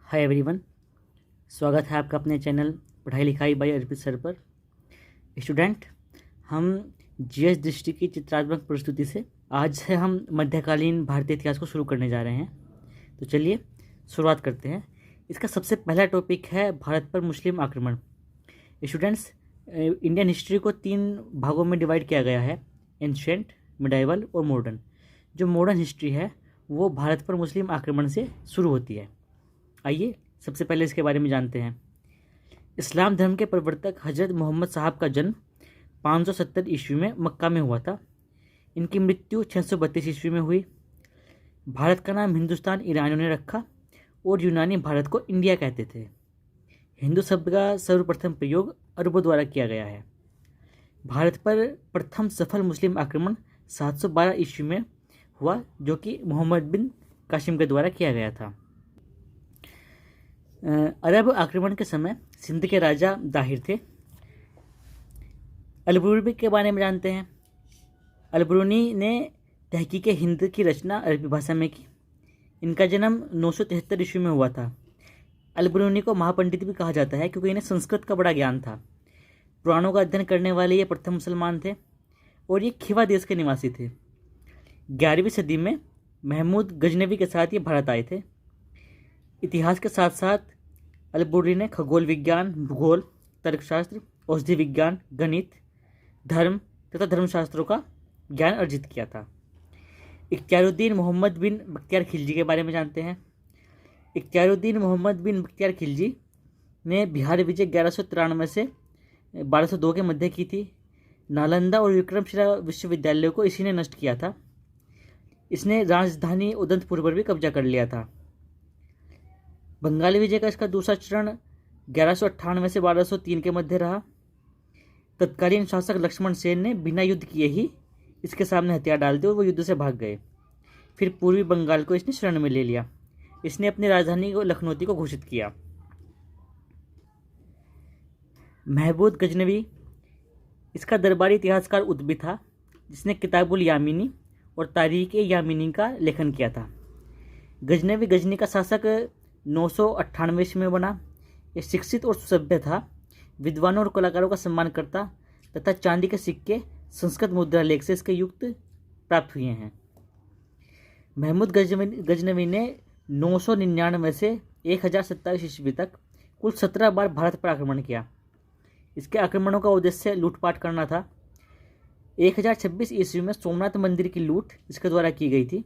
Hi everyone, स्वागत है आपका अपने चैनल पढ़ाई लिखाई बाय अर्पित सर पर। स्टूडेंट, हम जीएस दृष्टि की चित्रात्मक प्रस्तुति से आज से हम मध्यकालीन भारतीय इतिहास को शुरू करने जा रहे हैं। तो चलिए शुरुआत करते हैं। इसका सबसे पहला टॉपिक है भारत पर मुस्लिम आक्रमण। स्टूडेंट्स, इंडियन हिस्ट्री को 3 भागों में डिवाइड किया गया है, एंशिएंट, मिडाइवल और मॉडर्न। जो मॉडर्न हिस्ट्री है वो भारत पर मुस्लिम आक्रमण से शुरू होती है। आइए सबसे पहले इसके बारे में जानते हैं। इस्लाम धर्म के प्रवर्तक हजरत मोहम्मद साहब का जन्म 570 ईस्वी में मक्का में हुआ था। इनकी मृत्यु 632 ईस्वी में हुई। भारत का नाम हिंदुस्तान ईरानियों ने रखा और यूनानी भारत को इंडिया कहते थे। हिंदू शब्द का सर्वप्रथम प्रयोग अरबों द्वारा किया गया है। भारत पर प्रथम सफल मुस्लिम आक्रमण 712 ईस्वी में हुआ, जो कि मोहम्मद बिन कासिम के द्वारा किया गया था। अरब आक्रमण के समय सिंध के राजा दाहिर थे। अल-बरूनी के बारे में जानते हैं। अल-बरूनी ने तहकीक हिंद की रचना अरबी भाषा में की। इनका जन्म 973 ईस्वी में हुआ था। अल-बरूनी को महापंडित भी कहा जाता है क्योंकि इन्हें संस्कृत का बड़ा ज्ञान था। पुराणों का अध्ययन करने वाले ये प्रथम मुसलमान थे और ये खिवा देश के निवासी थे। 11वीं सदी में महमूद गजनवी के साथ ये भारत आए थे। इतिहास के साथ साथ अल-बरूनी ने खगोल विज्ञान, भूगोल, तर्कशास्त्र, औषधि विज्ञान, गणित, धर्म तथा धर्मशास्त्रों का ज्ञान अर्जित किया था। इख्तियारुद्दीन मोहम्मद बिन बख्तियार खिलजी के बारे में जानते हैं। इख्तियारुद्दीन मोहम्मद बिन बख्तियार खिलजी ने बिहार विजय 1193 से 1202 के मध्य की थी। नालंदा और विक्रमशिला विश्वविद्यालयों को इसी ने नष्ट किया था। इसने राजधानी उदंतपुर पर भी कब्जा कर लिया था। बंगाली विजय का इसका दूसरा चरण 1198 से 1203 के मध्य रहा। तत्कालीन शासक लक्ष्मण सेन ने बिना युद्ध किए ही इसके सामने हथियार डाल दिए और वो युद्ध से भाग गए। फिर पूर्वी बंगाल को इसने शरण में ले लिया। इसने अपनी राजधानी को लखनौती को घोषित किया। महमूद गजनवी इसका दरबारी इतिहासकार उद्बी था, जिसने किताबुल यामीनी और तारीख यामीनी का लेखन किया था। गजनवी गजनी का शासक 998 ईस्वी में बना। यह शिक्षित और सुसभ्य था। विद्वानों और कलाकारों का सम्मान करता तथा चांदी के सिक्के संस्कृत मुद्रा लेख से इसके युक्त प्राप्त हुए हैं। महमूद गजनवी ने 999 से 1027 ईस्वी तक कुल 17 बार भारत पर आक्रमण किया। इसके आक्रमणों का उद्देश्य लूटपाट करना था। 1026 ईस्वी में सोमनाथ मंदिर की लूट इसके द्वारा की गई थी।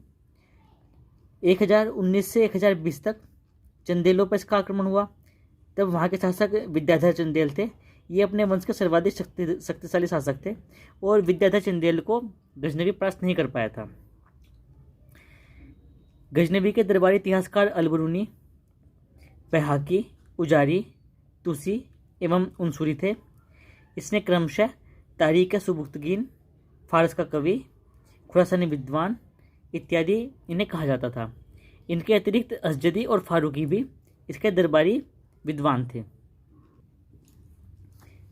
1019 से 1020 तक चंदेलों पर इसका आक्रमण हुआ। तब वहाँ के शासक विद्याधर चंदेल थे। ये अपने वंश के सर्वाधिक शक्तिशाली शासक थे और विद्याधर चंदेल को गजनवी परास्त नहीं कर पाया था। गजनवी के दरबारी इतिहासकार अल-बरूनी, बैहाकी, उजारी, तुसी एवं उनसुरी थे। इसने क्रमशः तारीख सुबुक्तगीन, फारस का कवि, खुरासानी विद्वान इत्यादि इन्हें कहा जाता था। इनके अतिरिक्त असजदी और फारूकी भी इसके दरबारी विद्वान थे।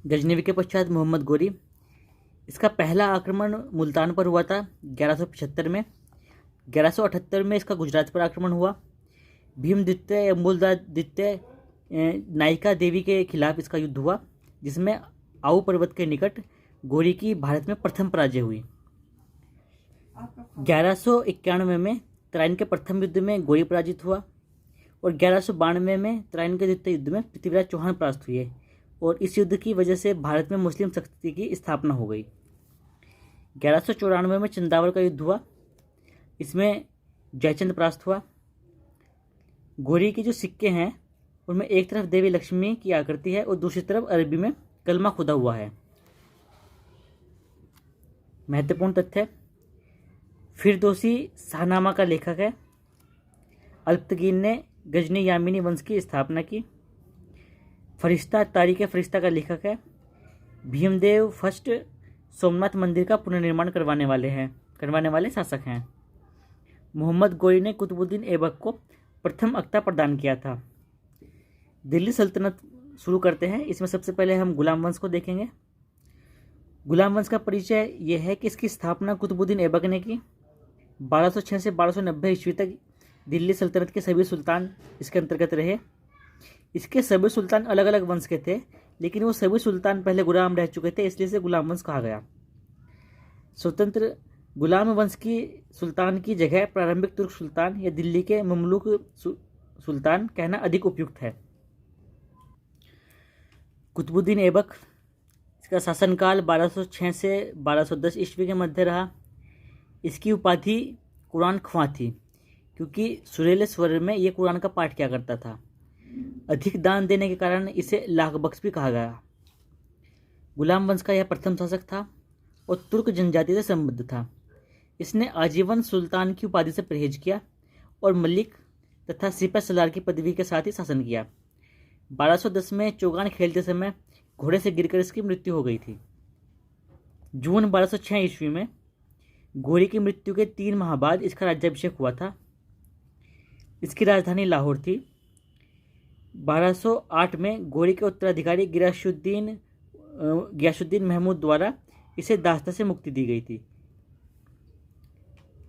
गजनवी के पश्चात मोहम्मद गोरी, इसका पहला आक्रमण मुल्तान पर हुआ था 1175 में। 1178 में इसका गुजरात पर आक्रमण हुआ। भीम द्वितीय, अम्बुलदास द्वितीय, नायिका देवी के खिलाफ इसका युद्ध हुआ, जिसमें आऊ पर्वत के निकट गोरी की भारत में प्रथम पराजय हुई। 1191 में तराइन के प्रथम युद्ध में गोरी पराजित हुआ और 1192 में तराइन के द्वितीय युद्ध में पृथ्वीराज चौहान परास्त हुए और इस युद्ध की वजह से भारत में मुस्लिम शक्ति की स्थापना हो गई। 1194 में चंदावर का युद्ध हुआ। इसमें जयचंद परास्त हुआ। गोरी के जो सिक्के हैं उनमें एक तरफ देवी लक्ष्मी की आकृति है और दूसरी तरफ अरबी में कलमा खुदा हुआ है। महत्वपूर्ण तथ्य, फिरदौसी शाहनामा का लेखक है। अल्पतगीन ने गजनी यामिनी वंश की स्थापना की। फरिश्ता तारीख फरिश्ता का लेखक है। भीमदेव फर्स्ट सोमनाथ मंदिर का पुनर्निर्माण करवाने वाले शासक हैं। मोहम्मद गोरी ने कुतुबुद्दीन ऐबक को प्रथम अख्ता प्रदान किया था। दिल्ली सल्तनत शुरू करते हैं। इसमें सबसे पहले हम गुलाम वंश को देखेंगे। गुलाम वंश का परिचय यह है कि इसकी स्थापना कुतुबुद्दीन ऐबक ने की। 1206 से 1290 ईस्वी तक दिल्ली सल्तनत के सभी सुल्तान इसके अंतर्गत रहे। इसके सभी सुल्तान अलग अलग वंश के थे, लेकिन वो सभी सुल्तान पहले गुलाम रह चुके थे, इसलिए इसे गुलाम वंश कहा गया। स्वतंत्र गुलाम वंश की सुल्तान की जगह प्रारंभिक तुर्क सुल्तान या दिल्ली के ममलूक सुल्तान कहना अधिक उपयुक्त है। कुतुबुद्दीन ऐबक, इसका शासनकाल 1206 से 1210 ईस्वी के मध्य रहा। इसकी उपाधि कुरान ख्वां थी, क्योंकि सुरीले स्वर में ये कुरान का पाठ किया करता था। अधिक दान देने के कारण इसे लाख बख्श भी कहा गया। गुलाम वंश का यह प्रथम शासक था और तुर्क जनजाति से संबद्ध था। इसने आजीवन सुल्तान की उपाधि से परहेज किया और मलिक तथा सिपह सलार की पदवी के साथ ही शासन किया। 1210 में चौगान खेलते समय घोड़े से गिरकर इसकी मृत्यु हो गई थी। जून 1206 ईस्वी में घोड़ी की मृत्यु के 3 माह बाद इसका राज्याभिषेक हुआ था। इसकी राजधानी लाहौर थी। 1208 में घोड़ी के उत्तराधिकारी गियासुद्दीन महमूद द्वारा इसे दास्ता से मुक्ति दी गई थी।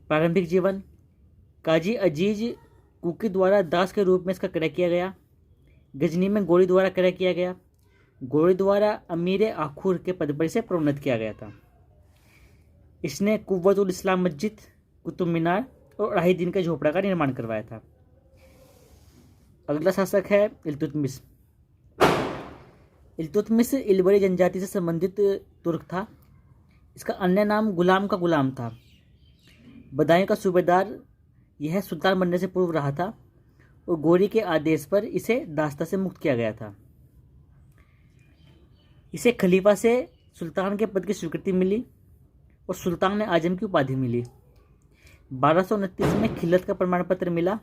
प्रारंभिक जीवन: काजी अजीज कुकी द्वारा दास के रूप में इसका क्रय किया गया। गजनी में घोड़ी द्वारा क्रय किया गया। घोड़ी द्वारा अमीर आखुर के पद पर इसे प्रोन्नत किया गया था। इसने कुव्वतुल इस्लाम मस्जिद, कुतुब मीनार और अढ़ाई दिन के झोपड़ा का निर्माण करवाया था। अगला शासक है इल्तुतमिश। इल्तुतमिश इलबरी जनजाति से संबंधित तुर्क था। इसका अन्य नाम गुलाम का गुलाम था। बदायूं का सूबेदार यह सुल्तान बनने से पूर्व रहा था और गोरी के आदेश पर इसे दास्ता से मुक्त किया गया था। इसे खलीफा से सुल्तान के पद की स्वीकृति मिली और सुल्तान आजम की उपाधि मिली। 1229 में खिलत का प्रमाण पत्र मिला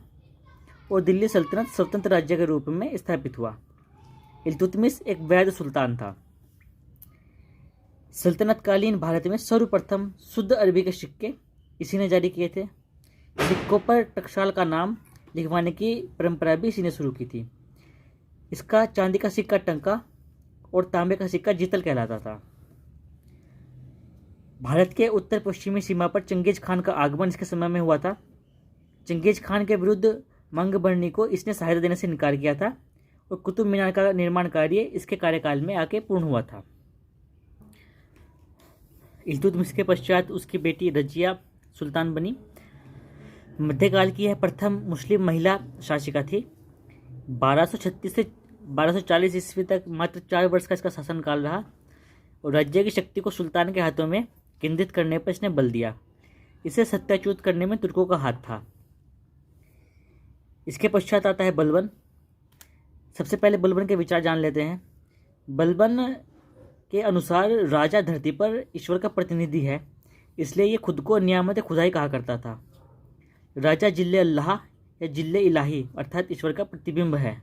और दिल्ली सल्तनत स्वतंत्र राज्य के रूप में स्थापित हुआ। इल्तुतमिश एक वैध सुल्तान था। सल्तनतकालीन भारत में सर्वप्रथम शुद्ध अरबी के सिक्के इसी ने जारी किए थे। सिक्कों पर टकसाल का नाम लिखवाने की परंपरा भी इसी ने शुरू की थी। इसका चांदी का सिक्का टंका और तांबे का सिक्का जीतल कहलाता था। भारत के उत्तर पश्चिमी सीमा पर चंगेज खान का आगमन इसके समय में हुआ था। चंगेज खान के विरुद्ध मंगबर्नी को इसने सहायता देने से इनकार किया था और कुतुब मीनार का निर्माण कार्य इसके कार्यकाल में आके पूर्ण हुआ था। इल्तुतमिश के पश्चात उसकी बेटी रजिया सुल्तान बनी। मध्यकाल की यह प्रथम मुस्लिम महिला शासिका थी। 1236 से 1240 ईस्वी तक मात्र 4 वर्ष का इसका शासनकाल रहा और राज्य की शक्ति को सुल्तान के हाथों में केंद्रित करने पर इसने बल दिया। इसे सत्याच्युत करने में तुर्कों का हाथ था। इसके पश्चात आता है बलबन। सबसे पहले बलबन के विचार जान लेते हैं। बलबन के अनुसार राजा धरती पर ईश्वर का प्रतिनिधि है, इसलिए ये खुद को नियामत खुदाई कहा करता था। राजा जिल्ले अल्लाह या जिल्ले इलाही अर्थात ईश्वर का प्रतिबिंब है।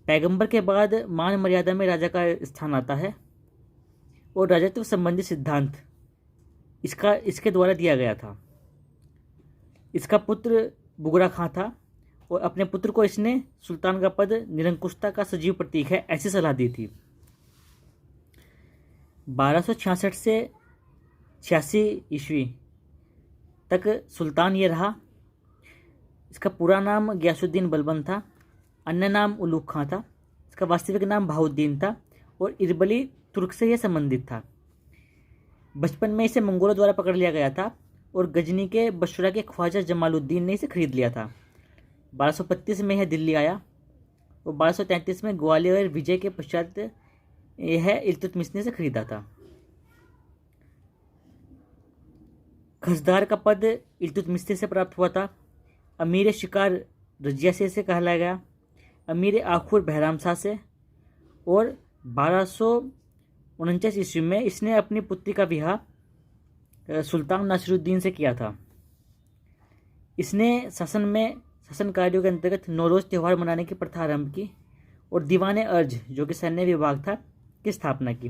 पैगंबर के बाद मान मर्यादा में राजा का स्थान आता है और राजत्व संबंधी सिद्धांत इसके द्वारा दिया गया था। इसका पुत्र बुगरा खां था और अपने पुत्र को इसने सुल्तान का पद निरंकुशता का सजीव प्रतीक है ऐसी सलाह दी थी। 1266 से 86 ईस्वी तक सुल्तान ये रहा। इसका पूरा नाम गियासुद्दीन बलबन था। अन्य नाम उलूग खां था। इसका वास्तविक नाम बहाउद्दीन था और इरबली तुर्क से यह संबंधित था। बचपन में इसे मंगोलों द्वारा पकड़ लिया गया था और गजनी के बशरा के ख्वाजा जमालुद्दीन ने इसे खरीद लिया था। 1235 में यह दिल्ली आया और 1233 में ग्वालियर विजय के पश्चात यह इल्तुतमिश ने इसे खरीदा था। खसदार का पद इल्तुतमिश से प्राप्त हुआ था। अमीर शिकार रजिया से इसे कहलाया गया। अमीर आखुर बहराम शाह से। और 1249 ईस्वी में इसने अपनी पुत्री का विवाह सुल्तान नासिरुद्दीन से किया था। इसने शासन कार्यों के अंतर्गत नौरोज त्यौहार मनाने की प्रथा आरंभ की और दीवाने अर्ज जो कि सैन्य विभाग था की स्थापना की।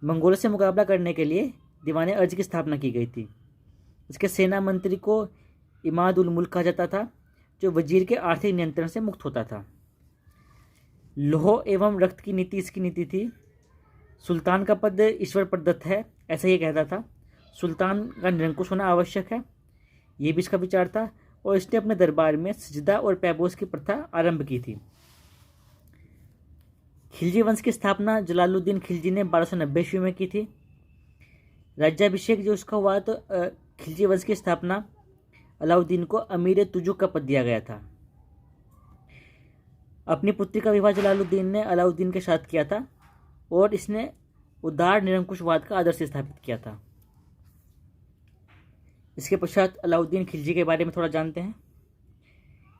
मंगोलों से मुकाबला करने के लिए दीवाने अर्ज की स्थापना की गई थी। इसके सेना मंत्री को इमाद उल मुल्क कहा जाता था, जो वजीर के आर्थिक नियंत्रण से मुक्त होता था। लोह एवं रक्त की नीति इसकी नीति थी। सुल्तान का पद ईश्वर प्रदत्त है ऐसा ये कहता था। सुल्तान का निरंकुश होना आवश्यक है, ये भी इसका विचार था। और इसने अपने दरबार में सजदा और पैबोस की प्रथा आरंभ की थी। खिलजी वंश की स्थापना जलालुद्दीन खिलजी ने 1290 ईस्वी में की थी। राज्याभिषेक जो उसका हुआ तो खिलजी वंश की स्थापना अलाउद्दीन को अमीर तुजुक का पद दिया गया था। अपनी पुत्री का विवाह जलालुद्दीन ने अलाउद्दीन के साथ किया था और इसने उदार निरंकुशवाद का आदर्श स्थापित किया था। इसके पश्चात अलाउद्दीन खिलजी के बारे में थोड़ा जानते हैं।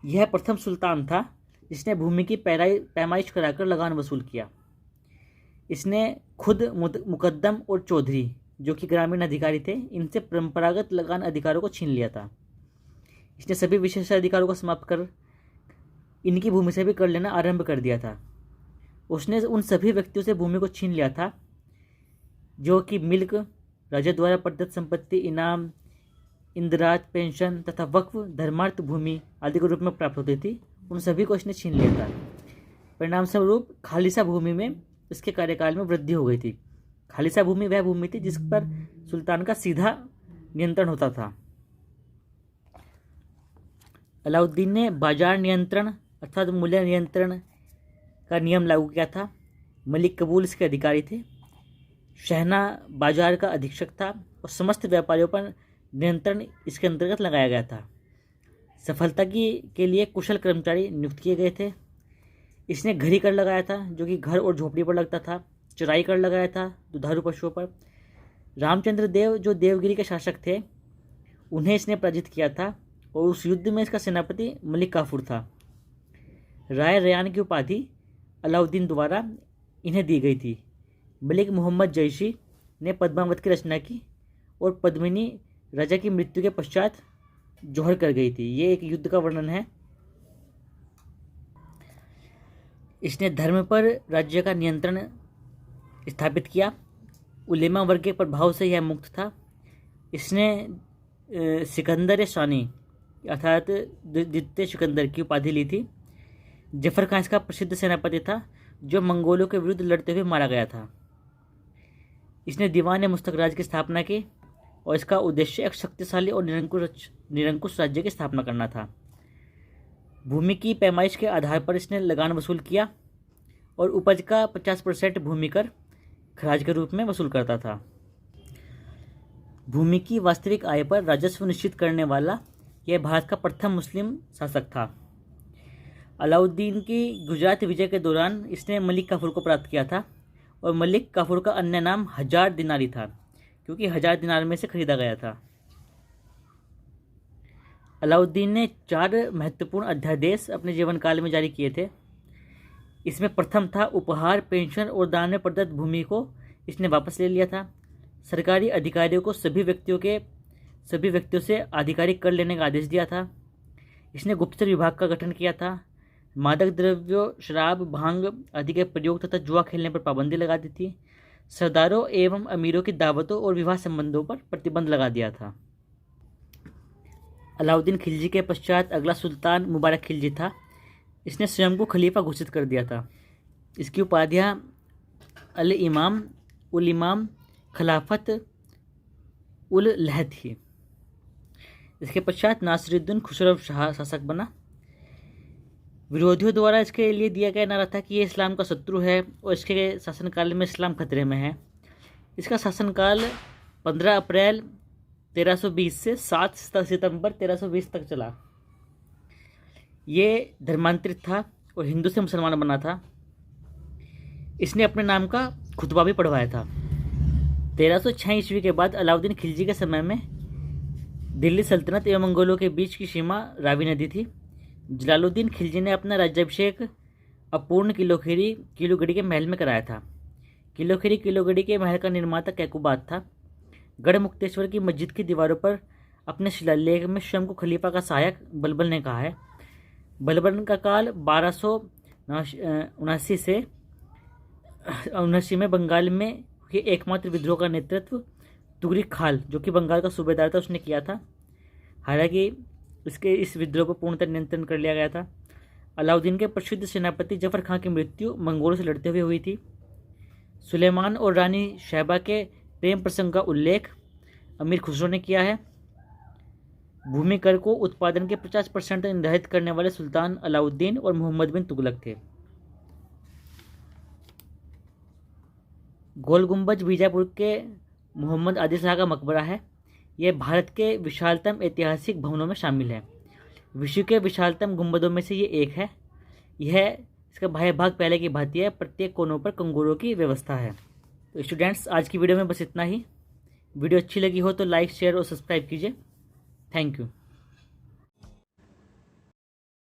यह प्रथम सुल्तान था जिसने भूमि की पैमाइश कराकर लगान वसूल किया। इसने खुद मुकद्दम और चौधरी जो कि ग्रामीण अधिकारी थे इनसे परंपरागत लगान अधिकारों को छीन लिया था। इसने सभी विशेषाधिकारों को समाप्त कर इनकी भूमि से भी कर लेना आरंभ कर दिया था। उसने उन सभी व्यक्तियों से भूमि को छीन लिया था जो कि मिल्क, राजा द्वारा प्रदत्त संपत्ति, इनाम, इंदिराज, पेंशन तथा वक्फ, धर्मार्थ भूमि आदि के रूप में प्राप्त होती थी। उन सभी को इसने छीन लिया था। परिणाम स्वरूप खालिसा भूमि में इसके कार्यकाल में वृद्धि हो गई थी। खालिसा भूमि वह भूमि थी जिस पर सुल्तान का सीधा नियंत्रण होता था। अलाउद्दीन ने बाजार नियंत्रण अर्थात मूल्य नियंत्रण का नियम लागू किया था। मलिक कबूल इसके अधिकारी थे। शहना बाजार का अधीक्षक था और समस्त व्यापारियों पर नियंत्रण इसके अंतर्गत लगाया गया था। सफलता के लिए कुशल कर्मचारी नियुक्त किए गए थे। इसने घरी कर लगाया था जो कि घर और झोपड़ी पर लगता था। चराई कर लगाया था दुधारू पशुओं पर। रामचंद्र देव जो देवगिरी के शासक थे उन्हें इसने पराजित किया था और उस युद्ध में इसका सेनापति मलिक काफूर था। राय रयान की उपाधि अलाउद्दीन द्वारा इन्हें दी गई थी। मलिक मोहम्मद जयशी ने पद्मावत की रचना की और पद्मिनी राजा की मृत्यु के पश्चात जौहर कर गई थी। ये एक युद्ध का वर्णन है। इसने धर्म पर राज्य का नियंत्रण स्थापित किया। उलेमा वर्ग के प्रभाव से यह मुक्त था। इसने सिकंदर सानी अर्थात द्वितीय सिकंदर की उपाधि ली थी। जफर खान इसका प्रसिद्ध सेनापति था जो मंगोलों के विरुद्ध लड़ते हुए मारा गया था। इसने दीवान मुस्तकराज की स्थापना की और इसका उद्देश्य एक शक्तिशाली और निरंकुश राज्य की स्थापना करना था। भूमि की पैमाइश के आधार पर इसने लगान वसूल किया और उपज का 50% भूमि कर खराज के रूप में वसूल करता था। भूमि की वास्तविक आय पर राजस्व निश्चित करने वाला यह भारत का प्रथम मुस्लिम शासक था। अलाउद्दीन की गुजरात विजय के दौरान इसने मलिक काफूर को प्राप्त किया था और मलिक काफूर का अन्य नाम 1000 दिनारी था क्योंकि 1000 दिनार में से खरीदा गया था। अलाउद्दीन ने 4 महत्वपूर्ण अध्यादेश अपने जीवन काल में जारी किए थे। इसमें प्रथम था उपहार, पेंशन और दान में प्रदत्त भूमि को इसने वापस ले लिया था। सरकारी अधिकारियों को सभी व्यक्तियों से आधिकारिक कर लेने का आदेश दिया था। इसने गुप्तचर विभाग का गठन किया था। मादक द्रव्यों, शराब, भांग आदि के प्रयोग तथा जुआ खेलने पर पाबंदी लगा दी थी। सरदारों एवं अमीरों की दावतों और विवाह संबंधों पर प्रतिबंध लगा दिया था। अलाउद्दीन खिलजी के पश्चात अगला सुल्तान मुबारक खिलजी था। इसने स्वयं को खलीफा घोषित कर दिया था। इसकी उपाधियाँ अल इमाम, उल इमाम, खिलाफत उल लह थी। इसके पश्चात नासिरुद्दीन खुसरो शाह शासक बना। विरोधियों द्वारा इसके लिए दिया गया नारा था कि ये इस्लाम का शत्रु है और इसके शासनकाल में इस्लाम खतरे में है। इसका शासनकाल 15 अप्रैल 1320 से 7 सितंबर 1320 तक चला। ये धर्मांतरित था और हिंदू से मुसलमान बना था। इसने अपने नाम का खुतबा भी पढ़वाया था। 1306 ईस्वी के बाद अलाउद्दीन खिलजी के समय में दिल्ली सल्तनत एवं मंगोलों के बीच की सीमा रावी नदी थी। जलालुद्दीन खिलजी ने अपना राज्याभिषेक अपूर्ण किलोगढ़ी के महल में कराया था। किलोगढ़ी के महल का निर्माता कैकुबात था। गढ़ मुक्तेश्वर की मस्जिद की दीवारों पर अपने शिलालेख में स्वयं को खलीफा का सहायक बलबल ने कहा है। बलबल का काल 1279 से 79 में बंगाल में हुए एकमात्र विद्रोह का नेतृत्व तुगरिक खाल जो कि बंगाल का सूबेदार था उसने किया था। हालांकि इस विद्रोह को पूर्णतः नियंत्रण कर लिया गया था। अलाउद्दीन के प्रसिद्ध सेनापति जफर खान की मृत्यु मंगोलों से लड़ते हुए हुई थी। सुलेमान और रानी शहबा के प्रेम प्रसंग का उल्लेख अमीर खुसरो ने किया है। भूमि कर को उत्पादन के 50% निर्धारित करने वाले सुल्तान अलाउद्दीन और मोहम्मद बिन तुगलक थे। गोल गुंबज बीजापुर के मोहम्मद आदिल शाह का मकबरा है। यह भारत के विशालतम ऐतिहासिक भवनों में शामिल है। विश्व के विशालतम गुंबदों में से ये एक है। इसका बाह्य भाग पहले की भांति है, प्रत्येक कोनों पर कंगोरों की व्यवस्था है। तो स्टूडेंट्स, आज की वीडियो में बस इतना ही। वीडियो अच्छी लगी हो तो लाइक, शेयर और सब्सक्राइब कीजिए। Thank you.